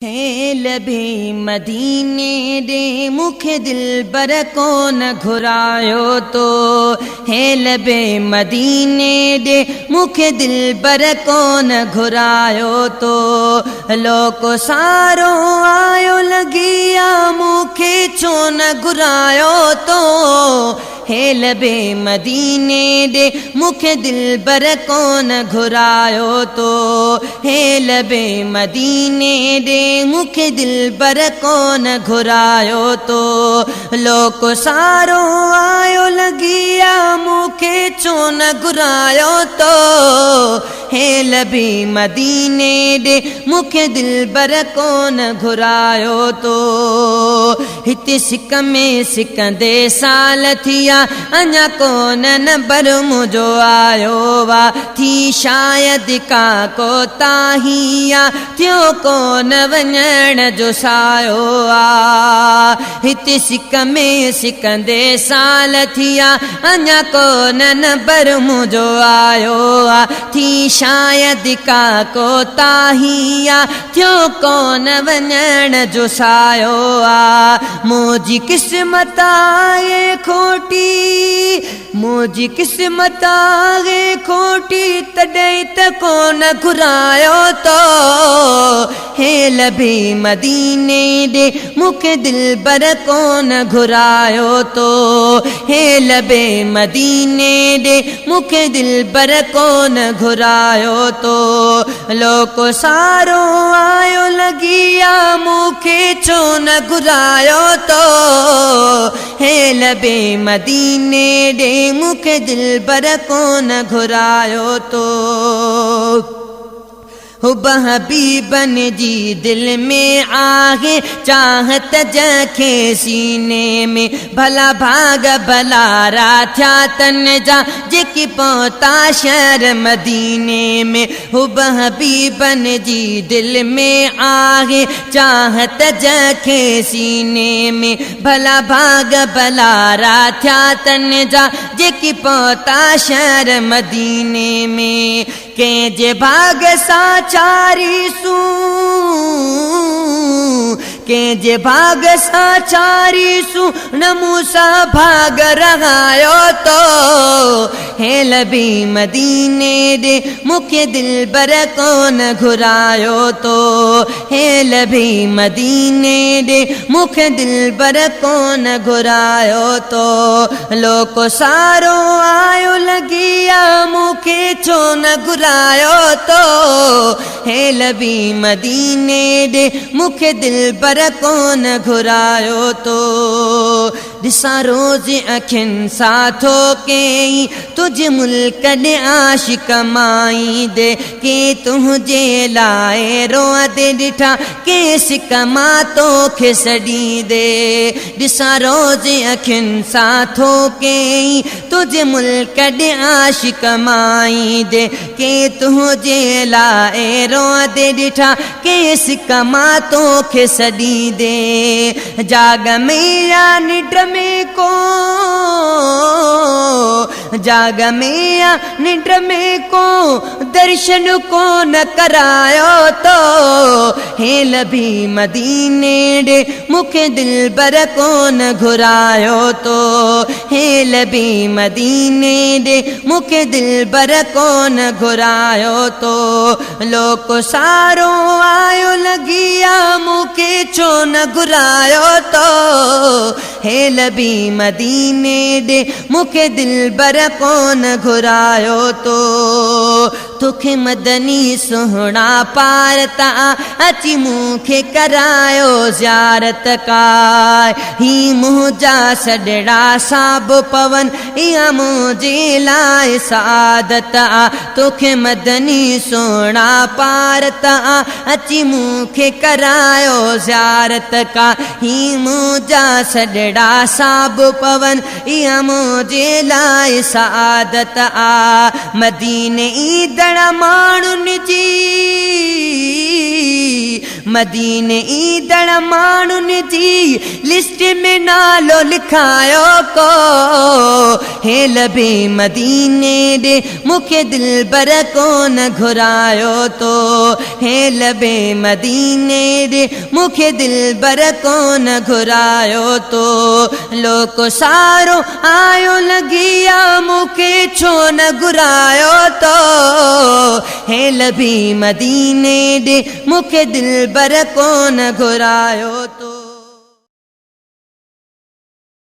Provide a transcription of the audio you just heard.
हे लबे मदीने दे मुखे दिल बर को न घुरायो तो। हे लबे मदीने दे मुखे दिल बर को न घुरायो तो। लोको सारो आयो लगिया मुखे छो न घुरायो तो। हे लबे मदीने दे मुखे दिल बर को न घुरायो तो। हे लबे मदीने दे मुखे दिल बर को न घुरायो तो। लोको सारो आयो लगिया मुखे छो न घुरायो तो। हे लबे मदीने दे मुखे दिल बर को न घुरायो तो। हिते सिक में सिकंदे साल थिया अञा कोन नंबर मुझो आयो वा थी शायद का को ताहिया थियो कोन वञण जो सायो आ। हिते सिक में सिकंदे साल थिया अञा कोन नंबर मुझो आयो आ। थी शायद का को ताहिया थियो कोन वञण जो सायो आ। मुझी किस्मत आए खोटी, मुझी किस्मत आगे खोटी तॾहिं त कोन घुरायो तो। हे लबे मदीने दे मुखे दिल बर कोन घुरायो तो। हे लबे मदीने दे मुखे दिल बर कोन घुरायो तो। लोको सारो आयो लगिया मुखे छो न घुरायो तो। हे लबे मदीने दे मुखे दिल बर कोन घुरायो तो। हुब हबीबन जी दिल में आहे चाहत जखे सीने में। भला भाग भलारा थया तन जा जेकी पहुता शहर मदीने में। हुब हबीबन जी दिल में आहे चाहत जखे सीने में। भला भाग भलारा थया तन जा जेकी पहुता शहर मदीने में। के जे भाग सा चारी सू, के जे भाग सा चारी सू न मूसा भाग रहायो तो। हे लबे मदीने दे मुखे दिल बर कोन घुरायो तो। हे लबे मदीने दे मुखे दिल बर कोन घुरायो तो। लोको सारो आयो लगिया मुखे छो न घुरायो तो। हे लबे मदीने दे मुखे दिल बर कोन घुरायो तो। दिसा रोज अखिन साथो कई तुझे मुल्क दे आशिक माई दे। के तुझे लाए रोआ दे डिठा के सिकमा तो खिसड़ी दे। दिसा रोज अखिन साथो कई तुझे मुल्क दे आशिक माई दे। के तुझे लाए रोआ दे डिठा के सिकमा तो खिसड़ी दे। जाग मेरा निड्र में को, जाग मेरा निड्र में को दर्शन को न करायो तो। हे लबे मदीने दे मुखे दिल बर को न घुरायो तो। हे लबे मदीने दे मुखे दिल बर को न घुरायो तो। लोको सारो आयो लगिया मुखे छो न घुरायो तो। हे लबे मदीने दे मुखे दिल बर कोन घुरायो तो। तुखे मदनी सुहना पारता अची मुखे करायो ज़ियारत का। ही मुझा सडड़ा साब पवन या मुझे लाए सादत आ। तुखे मदनी सुहना पारता अची मुखे करायो ज़ियारत का। ही मुझा सडड़ा साब पवन या मुझे लाए सादत आ। मदीने ईदड़ा माणुन जी, मदीने ईंदड़ माण्हुनि जी लिस्ट में नालो लिखायो को। हे लबे मदीने दे मूंखे दिलबर कोन घुरायो तो। हे लबे मदीने दे मूंखे दिलबर कोन घुरायो तो। लोको सारो आयो लगिया मूंखे छो न घुरायो तो। हे लबे मदीने दे मूंखे दिलबर कोन घुरायो तो।